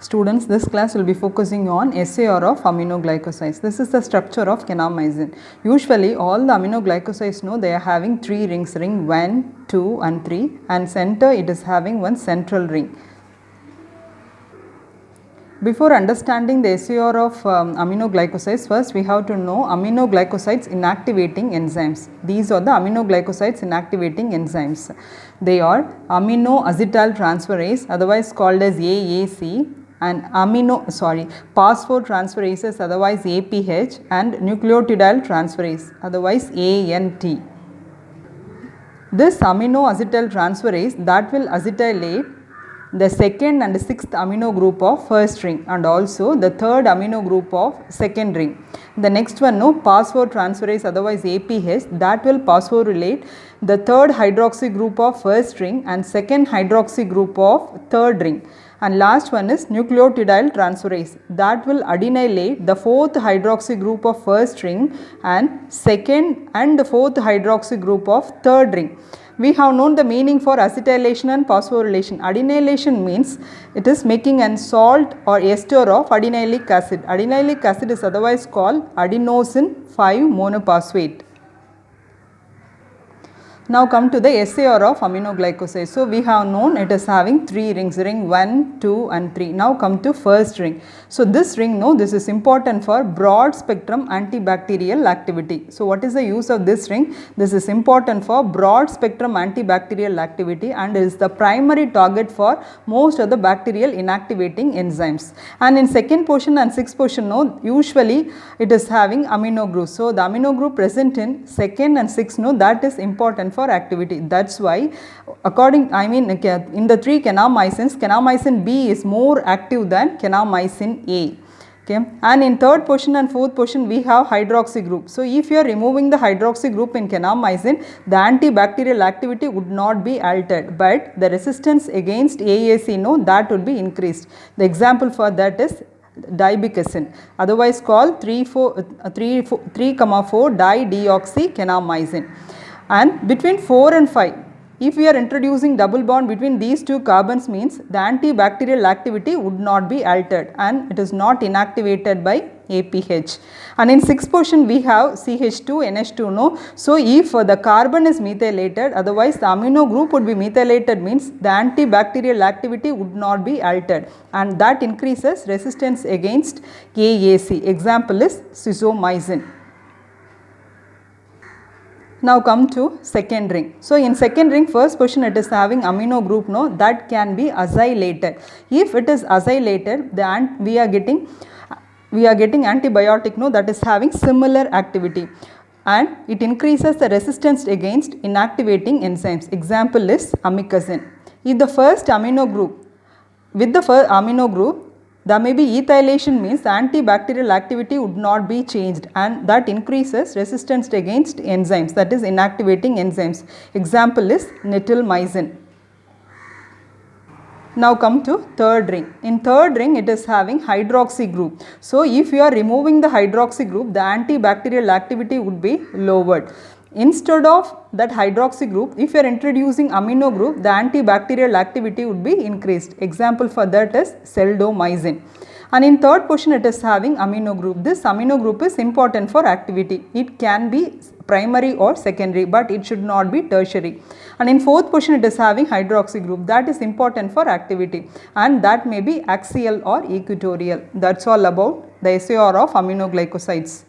Students, this class will be focusing on SAR of aminoglycosides. This is the structure of kanamycin. Usually all the aminoglycosides they are having 3 rings, ring 1, 2 and 3, and center it is having one central ring. Before understanding the SAR of aminoglycosides, first we have to know aminoglycosides inactivating enzymes. These are the aminoglycosides inactivating enzymes. They are aminoacetyltransferase, otherwise called as AAC, and phosphortransferases, otherwise APH, and nucleotidyl transferase, otherwise ANT. This aminoacetyltransferase that will acetylate the second and sixth amino group of first ring and also the third amino group of second ring. The next one, phosphortransferase, otherwise APH, that will phosphorylate the third hydroxy group of first ring and second hydroxy group of third ring. And last one is nucleotidyl transferase, that will adenylate the fourth hydroxy group of first ring and second and the fourth hydroxy group of third ring. We have known the meaning for acetylation and phosphorylation. Adenylation means it is making an salt or ester of adenylic acid. Adenylic acid is otherwise called adenosine 5-monophosphate. Now come to the SAR of aminoglycosides. So we have known it is having 3 rings, ring 1, 2 and 3. Now come to first ring. So this ring, this is important for broad spectrum antibacterial activity. So what is the use of this ring? This is important for broad spectrum antibacterial activity and is the primary target for most of the bacterial inactivating enzymes. And in second portion and sixth portion, usually it is having amino group. So the amino group present in second and sixth, that is important for activity. That's why in the 3 kanamycins, kanamycin B is more active than kanamycin A. Okay. And in third portion and fourth portion we have hydroxy group. So if you are removing the hydroxy group in kanamycin, the antibacterial activity would not be altered, but the resistance against AAC that would be increased. The example for that is dibicacin, otherwise called 3,4-dideoxykanamycin. And between 4 and 5, if we are introducing double bond between these two carbons, means the antibacterial activity would not be altered and it is not inactivated by APH. And in sixth portion we have CH2NH2. So if the carbon is methylated, otherwise the amino group would be methylated, means the antibacterial activity would not be altered and that increases resistance against AAC. Example is cizomycin. Now come to second ring. So in second ring, first portion it is having amino group that can be acylated. If it is acylated, then we are getting antibiotic that is having similar activity and it increases the resistance against inactivating enzymes. Example is amikacin. If the first amino group, with the first amino group, there may be ethylation, means the antibacterial activity would not be changed and that increases resistance against enzymes, that is inactivating enzymes. Example is netilmycin. Now come to third ring. In third ring it is having hydroxy group. So if you are removing the hydroxy group, the antibacterial activity would be lowered. Instead of that hydroxy group, if you are introducing amino group, the antibacterial activity would be increased. Example for that is seldomycin. And in third portion it is having amino group. This amino group is important for activity. It can be primary or secondary, but it should not be tertiary. And in fourth portion it is having hydroxy group, that is important for activity and that may be axial or equatorial. That's all about the SAR of aminoglycosides.